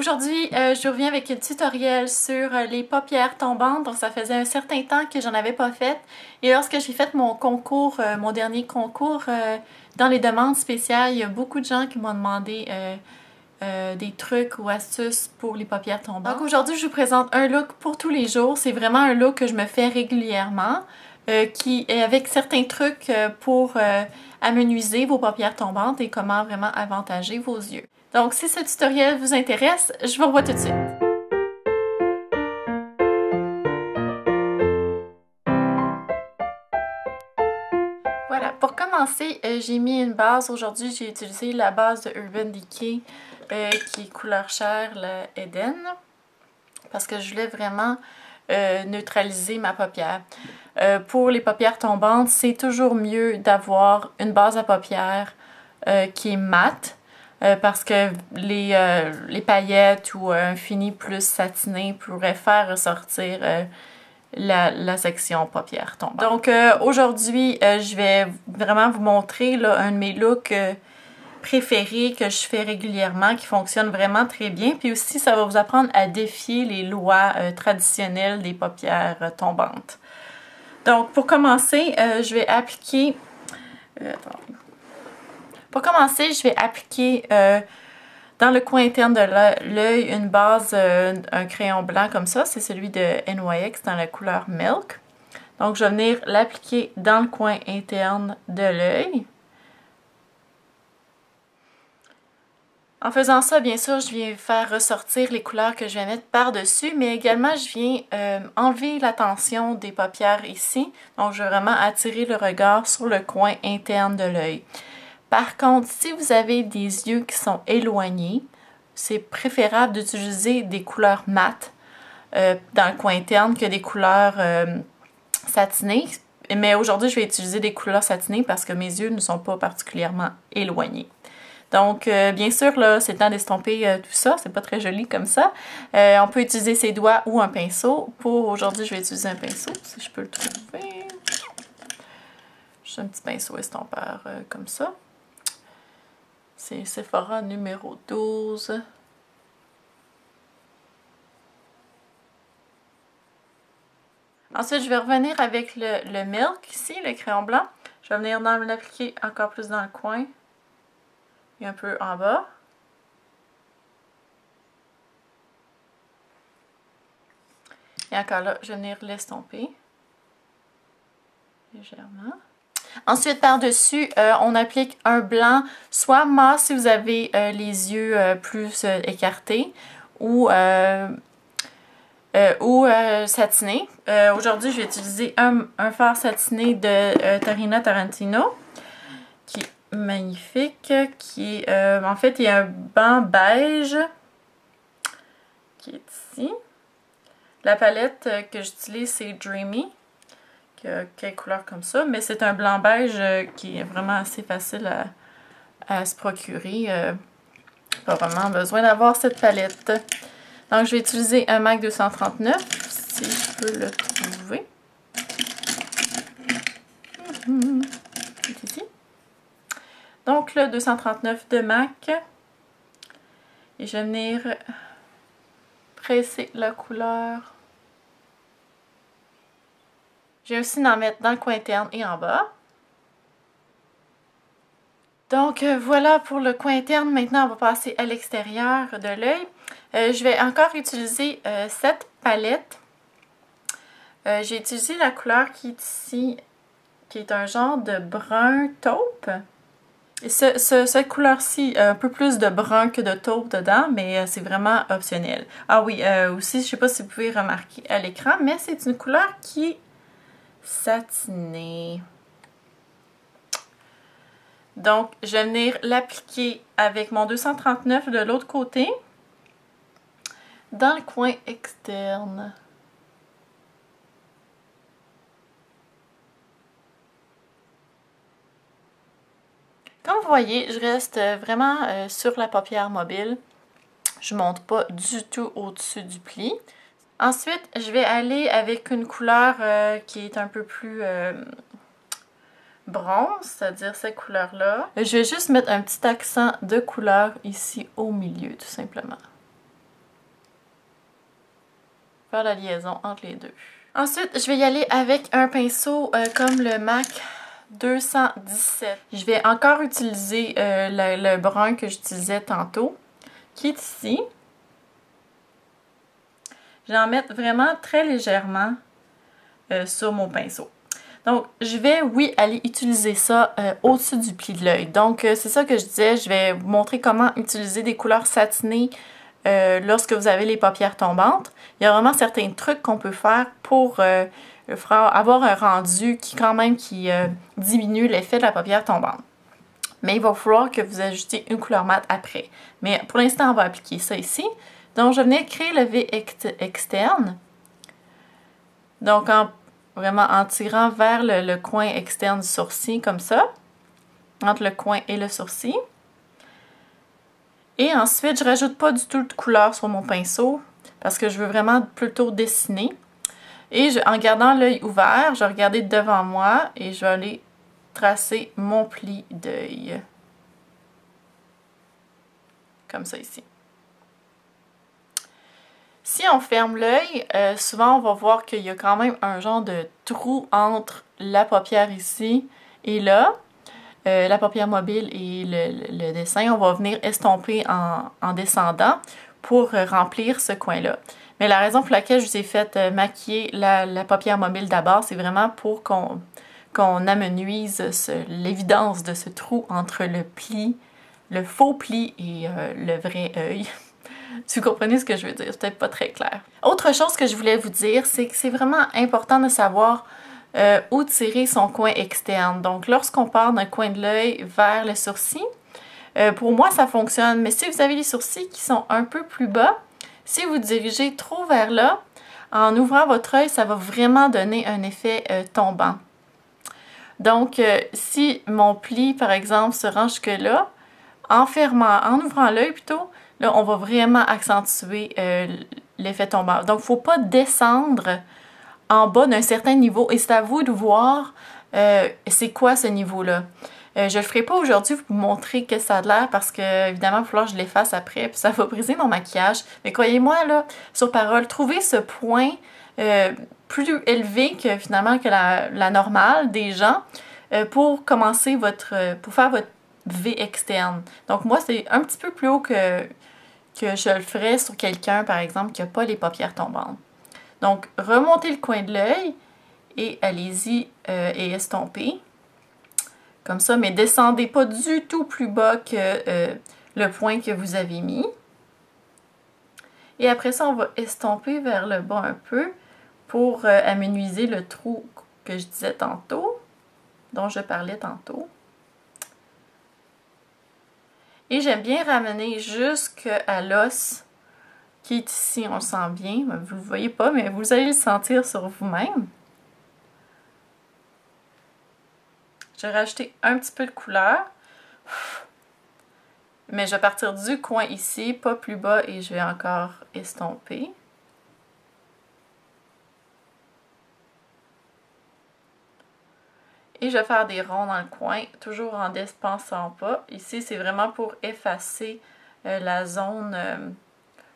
Aujourd'hui, je reviens avec un tutoriel sur les paupières tombantes. Donc, ça faisait un certain temps que j'en avais pas fait. Et lorsque j'ai fait mon concours, mon dernier concours, dans les demandes spéciales, il y a beaucoup de gens qui m'ont demandé des trucs ou astuces pour les paupières tombantes. Donc, aujourd'hui, je vous présente un look pour tous les jours. C'est vraiment un look que je me fais régulièrement, qui est avec certains trucs pour amenuiser vos paupières tombantes et comment vraiment avantager vos yeux. Donc, si ce tutoriel vous intéresse, je vous revois tout de suite. Voilà, pour commencer, j'ai mis une base. Aujourd'hui, j'ai utilisé la base de Urban Decay qui est couleur chair, la Eden, parce que je voulais vraiment neutraliser ma paupière. Pour les paupières tombantes, c'est toujours mieux d'avoir une base à paupières qui est mate. Parce que les paillettes ou un fini plus satiné pourraient faire ressortir la section paupières tombantes. Donc aujourd'hui, je vais vraiment vous montrer là, un de mes looks préférés que je fais régulièrement, qui fonctionne vraiment très bien. Puis aussi, ça va vous apprendre à défier les lois traditionnelles des paupières tombantes. Donc pour commencer, je vais appliquer... Pour commencer, je vais appliquer dans le coin interne de l'œil une base, un crayon blanc comme ça. C'est celui de NYX dans la couleur Milk. Donc, je vais venir l'appliquer dans le coin interne de l'œil. En faisant ça, bien sûr, je viens faire ressortir les couleurs que je vais mettre par-dessus, mais également, je viens enlever la tension des paupières ici. Donc, je vais vraiment attirer le regard sur le coin interne de l'œil. Par contre, si vous avez des yeux qui sont éloignés, c'est préférable d'utiliser des couleurs mates dans le coin interne que des couleurs satinées. Mais aujourd'hui, je vais utiliser des couleurs satinées parce que mes yeux ne sont pas particulièrement éloignés. Donc, bien sûr, là, c'est le temps d'estomper tout ça. C'est pas très joli comme ça. On peut utiliser ses doigts ou un pinceau. Pour aujourd'hui, je vais utiliser un pinceau, si je peux le trouver. Juste un petit pinceau estompeur comme ça. C'est Sephora numéro 12. Ensuite, je vais revenir avec le Milk ici, le crayon blanc. Je vais venir l'appliquer encore plus dans le coin et un peu en bas. Et encore là, je vais venir l'estomper légèrement. Ensuite, par-dessus, on applique un blanc, soit mat si vous avez les yeux plus écartés, ou satiné. Aujourd'hui, je vais utiliser un fard satiné de Tarina Tarantino, qui est magnifique, qui est, en fait, il y a un banc beige, qui est ici. La palette que j'utilise, c'est Dreamy. Quelle couleur comme ça, mais c'est un blanc beige qui est vraiment assez facile à se procurer. Pas vraiment besoin d'avoir cette palette. Donc je vais utiliser un MAC 239, si je peux le trouver. C'est ici. Donc le 239 de MAC. Et je vais venir presser la couleur. Je vais aussi en mettre dans le coin interne et en bas. Donc voilà pour le coin interne. Maintenant, on va passer à l'extérieur de l'œil. Je vais encore utiliser cette palette. J'ai utilisé la couleur qui est ici, qui est un genre de brun taupe. Et cette couleur-ci, un peu plus de brun que de taupe dedans, mais c'est vraiment optionnel. Ah oui, aussi, je ne sais pas si vous pouvez remarquer à l'écran, mais c'est une couleur qui est satiné. Donc, je vais venir l'appliquer avec mon 239 de l'autre côté, dans le coin externe. Comme vous voyez, je reste vraiment sur la paupière mobile. Je ne monte pas du tout au-dessus du pli. Ensuite, je vais aller avec une couleur qui est un peu plus bronze, c'est-à-dire cette couleur-là. Je vais juste mettre un petit accent de couleur ici au milieu, tout simplement. faire la liaison entre les deux. Ensuite, je vais y aller avec un pinceau comme le MAC 217. Je vais encore utiliser le brun que j'utilisais tantôt, qui est ici. Je vais en mettre vraiment très légèrement sur mon pinceau. Donc, je vais, oui, aller utiliser ça au-dessus du pli de l'œil. Donc, c'est ça que je disais. Je vais vous montrer comment utiliser des couleurs satinées lorsque vous avez les paupières tombantes. Il y a vraiment certains trucs qu'on peut faire pour avoir un rendu qui, quand même, diminue l'effet de la paupière tombante. Mais il va falloir que vous ajoutiez une couleur mate après. Mais pour l'instant, on va appliquer ça ici. Donc, je venais créer le V externe. Donc, vraiment en tirant vers le coin externe du sourcil, comme ça. Entre le coin et le sourcil. Et ensuite, je rajoute pas du tout de couleur sur mon pinceau. Parce que je veux vraiment plutôt dessiner. Et en gardant l'œil ouvert, je vais regarder devant moi. Et je vais aller tracer mon pli d'œil. Comme ça ici. Si on ferme l'œil, souvent on va voir qu'il y a quand même un genre de trou entre la paupière ici et là. La paupière mobile et le dessin, on va venir estomper en descendant pour remplir ce coin-là. Mais la raison pour laquelle je vous ai fait maquiller la paupière mobile d'abord, c'est vraiment pour qu'on amenuise l'évidence de ce trou entre le pli, le faux pli et le vrai œil. Si vous comprenez ce que je veux dire, c'est peut-être pas très clair. Autre chose que je voulais vous dire, c'est que c'est vraiment important de savoir où tirer son coin externe. Donc, lorsqu'on part d'un coin de l'œil vers le sourcil, pour moi, ça fonctionne. Mais si vous avez les sourcils qui sont un peu plus bas, si vous dirigez trop vers là, en ouvrant votre œil, ça va vraiment donner un effet tombant. Donc, si mon pli, par exemple, se rend jusque-là, en ouvrant l'œil plutôt, là, on va vraiment accentuer l'effet tombant. Donc, il ne faut pas descendre en bas d'un certain niveau. Et c'est à vous de voir c'est quoi ce niveau-là. Je ne le ferai pas aujourd'hui pour vous montrer que ça a l'air parce que, évidemment, il va falloir que je l'efface après. Puis ça va briser mon maquillage. Mais croyez-moi, là, sur parole, trouvez ce point plus élevé que finalement que la normale des gens pour commencer pour faire votre V externe. Donc moi, c'est un petit peu plus haut que je le ferais sur quelqu'un, par exemple, qui n'a pas les paupières tombantes. Donc, remontez le coin de l'œil et allez-y et estompez. Comme ça, mais descendez pas du tout plus bas que le point que vous avez mis. Et après ça, on va estomper vers le bas un peu pour amenuiser le trou que je disais tantôt, dont je parlais tantôt. Et j'aime bien ramener jusqu'à l'os qui est ici, on le sent bien. Vous ne le voyez pas, mais vous allez le sentir sur vous-même. Je vais rajouter un petit peu de couleur. Mais je vais partir du coin ici, pas plus bas, et je vais encore estomper. Et je vais faire des ronds dans le coin, toujours en dépensant pas. Ici, c'est vraiment pour effacer la zone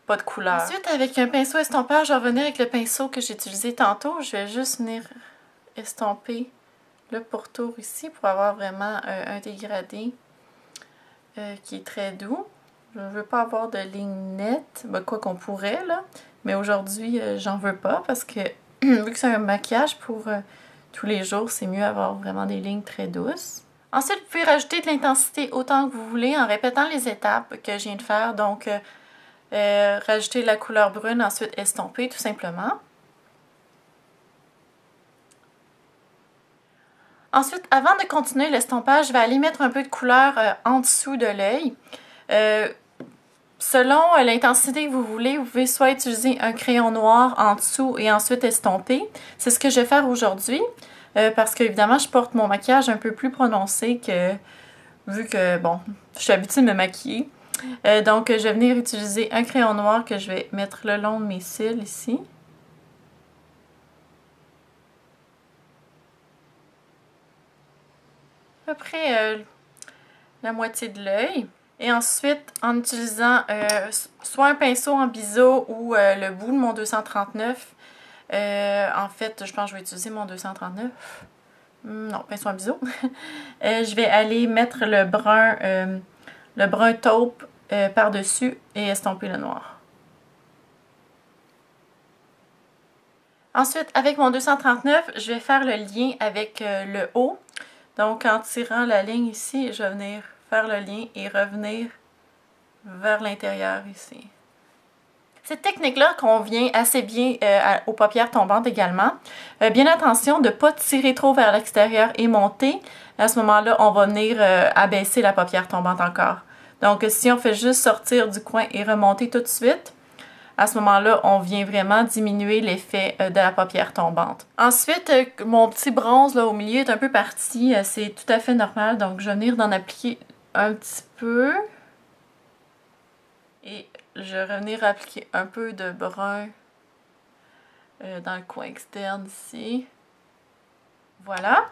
pas de couleur. Ensuite, avec un pinceau estompeur, je vais revenir avec le pinceau que j'ai utilisé tantôt. Je vais juste venir estomper le pourtour ici pour avoir vraiment un dégradé qui est très doux. Je ne veux pas avoir de ligne nette, ben, quoi qu'on pourrait, là. Mais aujourd'hui, j'en veux pas parce que vu que c'est un maquillage pour tous les jours, c'est mieux avoir vraiment des lignes très douces. Ensuite, vous pouvez rajouter de l'intensité autant que vous voulez en répétant les étapes que je viens de faire. Donc, rajouter la couleur brune, ensuite estomper tout simplement. Ensuite, avant de continuer l'estompage, je vais aller mettre un peu de couleur en dessous de l'œil. Selon l'intensité que vous voulez, vous pouvez soit utiliser un crayon noir en dessous et ensuite estomper. C'est ce que je vais faire aujourd'hui parce que évidemment je porte mon maquillage un peu plus prononcé que vu que bon, je suis habituée de me maquiller. Donc je vais venir utiliser un crayon noir que je vais mettre le long de mes cils ici. À peu près la moitié de l'œil. Et ensuite, en utilisant soit un pinceau en biseau ou le bout de mon 239, en fait, je pense que je vais utiliser mon 239. Non, pinceau en biseau. Je vais aller mettre le brun taupe par-dessus et estomper le noir. Ensuite, avec mon 239, je vais faire le lien avec le haut. Donc, en tirant la ligne ici, je vais venir faire le lien et revenir vers l'intérieur ici. Cette technique-là convient assez bien aux paupières tombantes également. Bien attention de ne pas tirer trop vers l'extérieur et monter. À ce moment-là, on va venir abaisser la paupière tombante encore. Donc, si on fait juste sortir du coin et remonter tout de suite, à ce moment-là, on vient vraiment diminuer l'effet de la paupière tombante. Ensuite, mon petit bronze là, au milieu est un peu parti. C'est tout à fait normal. Donc, je vais venir d'en appliquer un petit peu. Et je vais revenir appliquer un peu de brun dans le coin externe ici. Voilà.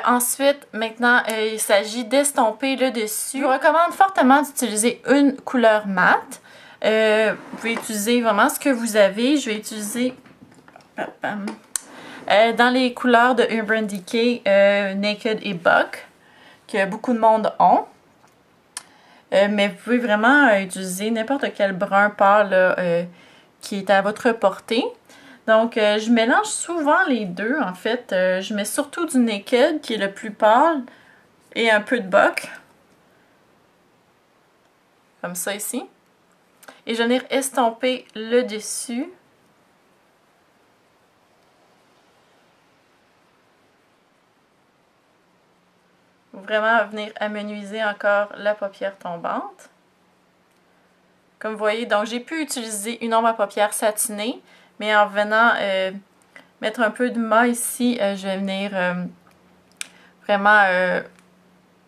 Ensuite, maintenant, il s'agit d'estomper le dessus. Je vous recommande fortement d'utiliser une couleur mate. Vous pouvez utiliser vraiment ce que vous avez. Je vais utiliser dans les couleurs de Urban Decay, Naked et Buck, que beaucoup de monde ont. Mais vous pouvez vraiment utiliser n'importe quel brun pâle là, qui est à votre portée. Donc, je mélange souvent les deux, en fait. Je mets surtout du Naked, qui est le plus pâle, et un peu de Buck. Comme ça, ici. Et je vais venir estomper le dessus. Vraiment venir amenuiser encore la paupière tombante. Comme vous voyez, donc j'ai pu utiliser une ombre à paupières satinée, mais en venant mettre un peu de mat ici, je vais venir vraiment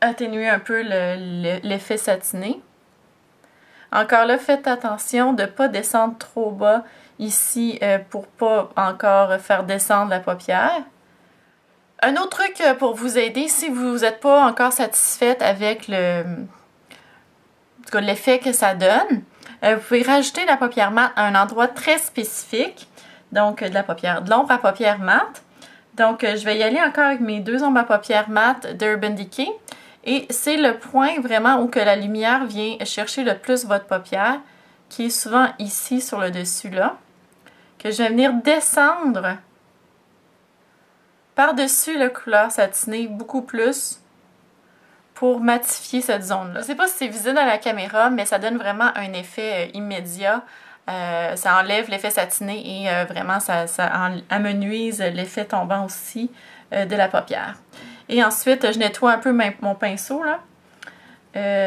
atténuer un peu l'effet satiné. Encore là, faites attention de ne pas descendre trop bas ici pour ne pas encore faire descendre la paupière. Un autre truc pour vous aider, si vous n'êtes pas encore satisfaite avec l'effet que ça donne, vous pouvez rajouter la paupière mate à un endroit très spécifique, donc de l'ombre à paupières mate. Donc je vais y aller encore avec mes deux ombres à paupières mate d'Urban Decay. Et c'est le point vraiment où que la lumière vient chercher le plus votre paupière, qui est souvent ici sur le dessus là, que je vais venir descendre par-dessus la couleur satinée beaucoup plus pour matifier cette zone-là. Je ne sais pas si c'est visible à la caméra, mais ça donne vraiment un effet immédiat. Ça enlève l'effet satiné et vraiment ça amenuise l'effet tombant aussi de la paupière. Et ensuite, je nettoie un peu mon pinceau là,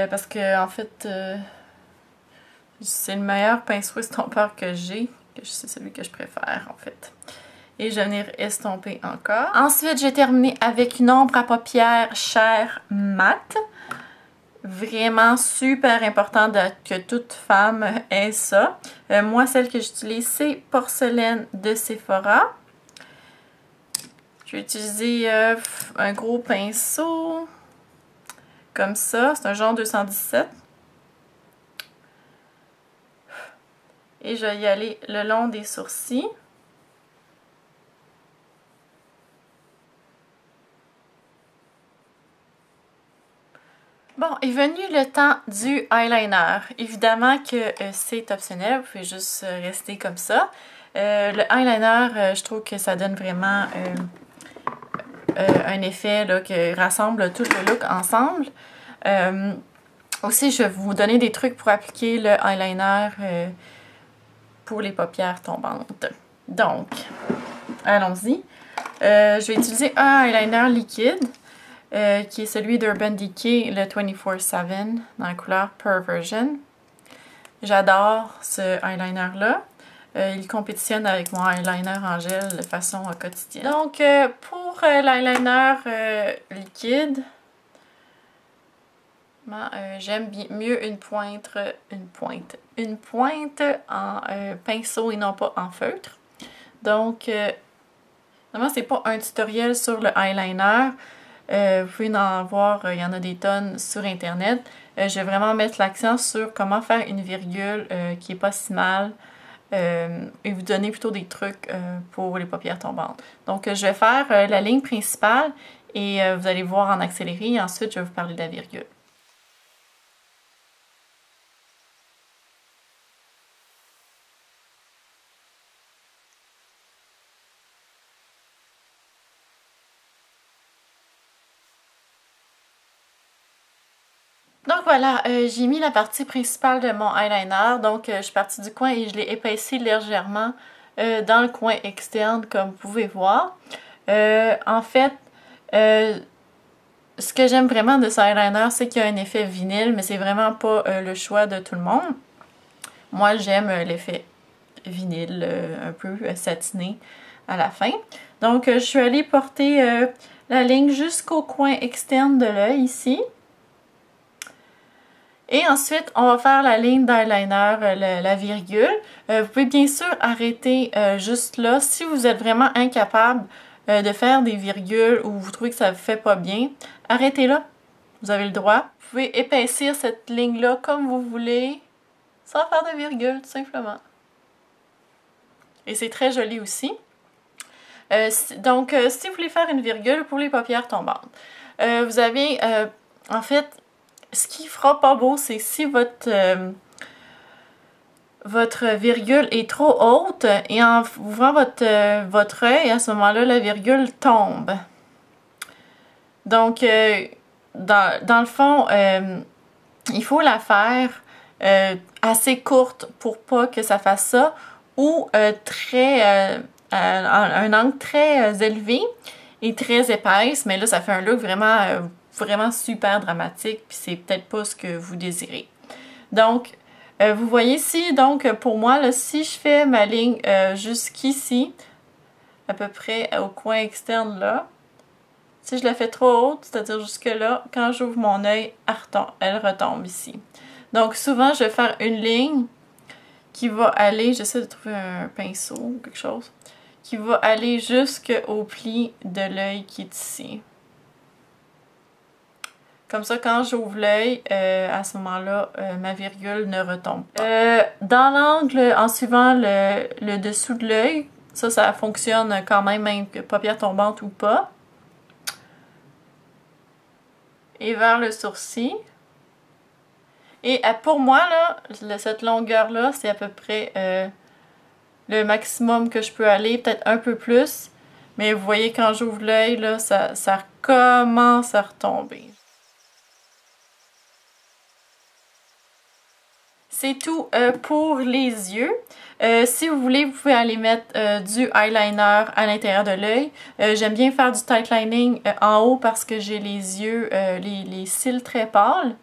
parce que en fait, c'est le meilleur pinceau estompeur que j'ai. C'est celui que je préfère en fait. Et je vais venir estomper encore. Ensuite, je vais terminer avec une ombre à paupières chair mat. Vraiment super important que toute femme ait ça. Moi, celle que j'utilise, c'est Porcelaine de Sephora. Je vais utiliser un gros pinceau. Comme ça. C'est un genre 217. Et je vais y aller le long des sourcils. Bon, est venu le temps du eyeliner. Évidemment que c'est optionnel, vous pouvez juste rester comme ça. Le eyeliner, je trouve que ça donne vraiment un effet là, qui rassemble tout le look ensemble. Aussi, je vais vous donner des trucs pour appliquer le eyeliner pour les paupières tombantes. Donc, allons-y. Je vais utiliser un eyeliner liquide. Qui est celui d'Urban Decay, le 24/7, dans la couleur Perversion. J'adore ce eyeliner-là. Il compétitionne avec mon eyeliner en gel de façon quotidienne. Donc, pour l'eyeliner liquide, j'aime mieux une pointe en pinceau et non pas en feutre. Donc, vraiment, c'est pas un tutoriel sur le eyeliner. Vous pouvez en voir, il y en a des tonnes sur Internet. Je vais vraiment mettre l'accent sur comment faire une virgule qui est pas si mal et vous donner plutôt des trucs pour les paupières tombantes. Donc, je vais faire la ligne principale et vous allez voir en accéléré et ensuite, je vais vous parler de la virgule. Donc voilà, j'ai mis la partie principale de mon eyeliner, donc je suis partie du coin et je l'ai épaissi légèrement dans le coin externe comme vous pouvez voir. En fait, ce que j'aime vraiment de ce eyeliner, c'est qu'il y a un effet vinyle, mais c'est vraiment pas le choix de tout le monde. Moi, j'aime l'effet vinyle un peu satiné à la fin. Donc je suis allée porter la ligne jusqu'au coin externe de l'œil ici. Et ensuite, on va faire la ligne d'eyeliner, la virgule. Vous pouvez bien sûr arrêter juste là. Si vous êtes vraiment incapable de faire des virgules ou vous trouvez que ça ne fait pas bien, arrêtez là. Vous avez le droit. Vous pouvez épaissir cette ligne-là comme vous voulez, sans faire de virgule, tout simplement. Et c'est très joli aussi. Donc, si vous voulez faire une virgule pour les paupières tombantes, vous avez, en fait, ce qui fera pas beau, c'est si votre virgule est trop haute et en ouvrant votre œil, à ce moment-là, la virgule tombe. Donc, dans le fond, il faut la faire assez courte pour pas que ça fasse ça ou un angle très élevé et très épaisse, mais là, ça fait un look vraiment super dramatique, puis c'est peut-être pas ce que vous désirez. Donc, vous voyez ici, donc pour moi, là, si je fais ma ligne jusqu'ici, à peu près au coin externe là, si je la fais trop haute, c'est-à-dire jusque là, quand j'ouvre mon œil, elle retombe ici. Donc souvent, je vais faire une ligne qui va aller, j'essaie de trouver un pinceau ou quelque chose, qui va aller jusqu'au pli de l'œil qui est ici. Comme ça, quand j'ouvre l'œil, à ce moment-là, ma virgule ne retombe pas. Dans l'angle, en suivant le dessous de l'œil, ça fonctionne quand même paupière tombante ou pas. Et vers le sourcil. Et pour moi, là, cette longueur-là, c'est à peu près le maximum que je peux aller, peut-être un peu plus. Mais vous voyez, quand j'ouvre l'œil, là, ça commence à retomber. C'est tout pour les yeux. Si vous voulez, vous pouvez aller mettre du eyeliner à l'intérieur de l'œil. J'aime bien faire du tight lining en haut parce que j'ai les yeux, les cils très pâles.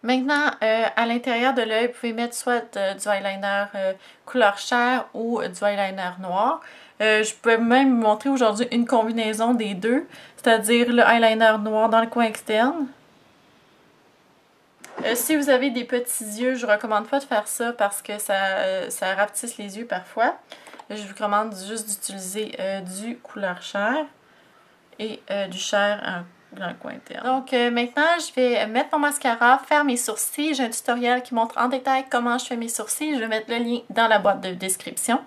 Maintenant, à l'intérieur de l'œil, vous pouvez mettre soit du eyeliner couleur chair ou du eyeliner noir. Je peux même vous montrer aujourd'hui une combinaison des deux, c'est-à-dire le eyeliner noir dans le coin externe. Si vous avez des petits yeux, je ne recommande pas de faire ça parce que ça rapetisse les yeux parfois. Je vous recommande juste d'utiliser du couleur chair et du chair dans le coin interne. Donc maintenant, je vais mettre mon mascara, faire mes sourcils. J'ai un tutoriel qui montre en détail comment je fais mes sourcils. Je vais mettre le lien dans la boîte de description.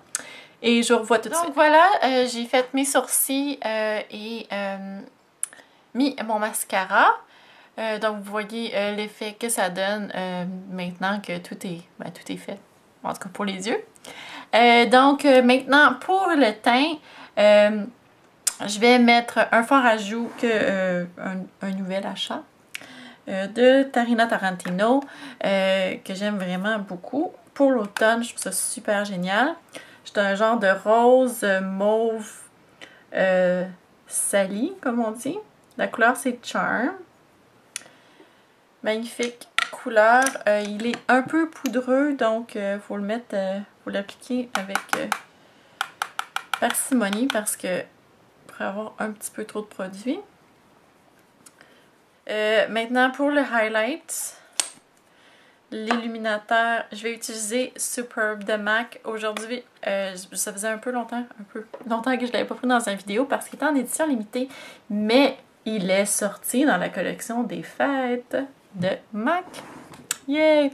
Et je vous revois tout de suite. Donc voilà, j'ai fait mes sourcils et mis mon mascara. Donc vous voyez l'effet que ça donne maintenant que tout est fait, en tout cas pour les yeux. Donc maintenant pour le teint, je vais mettre un fard à joues un nouvel achat de Tarina Tarantino que j'aime vraiment beaucoup. Pour l'automne, je trouve ça super génial. C'est un genre de rose mauve sali, comme on dit. La couleur c'est Charm. Magnifique couleur. Il est un peu poudreux, donc faut l'appliquer avec parcimonie parce que pour avoir un petit peu trop de produit. Maintenant pour le highlight. l'illuminateur. Je vais utiliser Superb de MAC. Aujourd'hui, ça faisait un peu longtemps que je ne l'avais pas pris dans une vidéo parce qu'il est en édition limitée. Mais il est sorti dans la collection des fêtes de MAC. Yay!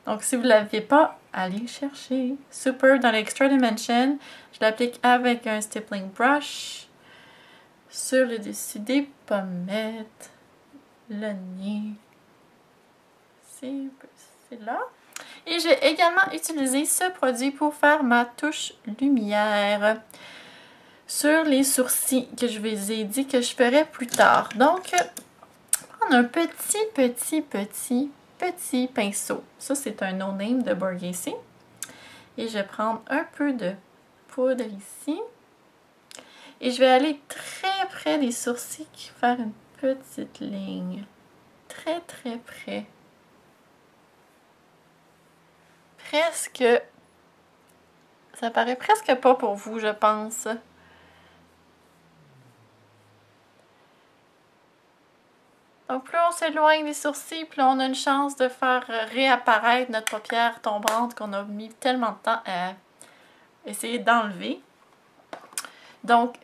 Donc, si vous ne l'aviez pas, allez chercher. Superb dans l'Extra Dimension. Je l'applique avec un stippling brush sur le dessus des pommettes, le nez. C'est là. Et j'ai également utilisé ce produit pour faire ma touche lumière sur les sourcils que je vous ai dit que je ferais plus tard. Donc, prendre un petit pinceau. Ça, c'est un No Name de Borghese. Et je vais prendre un peu de poudre ici. Et je vais aller très près des sourcils, faire une petite ligne. Très près. Presque. Ça paraît presque pas pour vous, je pense. Donc plus on s'éloigne des sourcils, plus on a une chance de faire réapparaître notre paupière tombante qu'on a mis tellement de temps à essayer d'enlever. Donc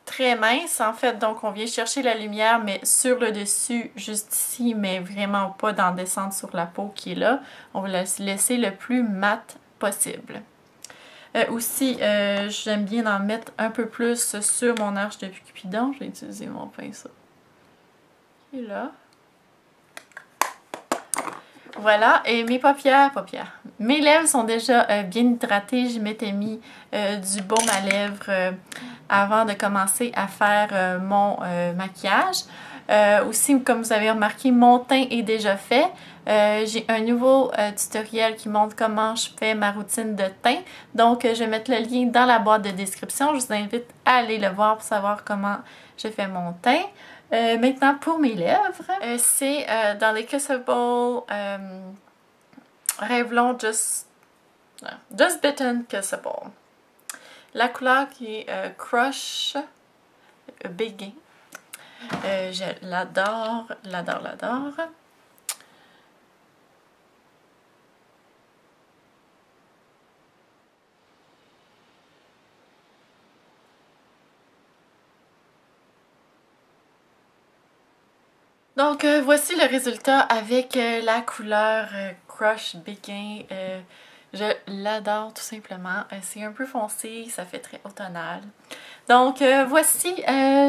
très mince en fait, donc on vient chercher la lumière mais sur le dessus, juste ici, mais vraiment pas d'en descendre sur la peau qui est là. On va la laisser le plus mat possible. Aussi, j'aime bien en mettre un peu plus sur mon arche de Cupidon. Je vais utiliser mon pinceau. Et là. Voilà, et mes paupières. Mes lèvres sont déjà bien hydratées. Je m'étais mis du baume à lèvres avant de commencer à faire mon maquillage. Aussi, comme vous avez remarqué, mon teint est déjà fait. J'ai un nouveau tutoriel qui montre comment je fais ma routine de teint. Donc, je vais mettre le lien dans la boîte de description. Je vous invite à aller le voir pour savoir comment je fais mon teint. Maintenant, pour mes lèvres, c'est dans les Kissable Revlon Just Bitten Kissable. La couleur qui est Crush Béguin. Je l'adore. Donc, voici le résultat avec la couleur Crush Béguin. Je l'adore tout simplement. C'est un peu foncé, ça fait très automnal. Donc, voici,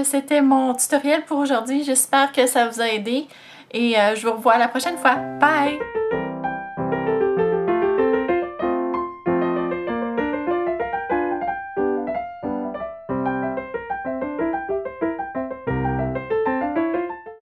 c'était mon tutoriel pour aujourd'hui. J'espère que ça vous a aidé et je vous revois la prochaine fois. Bye!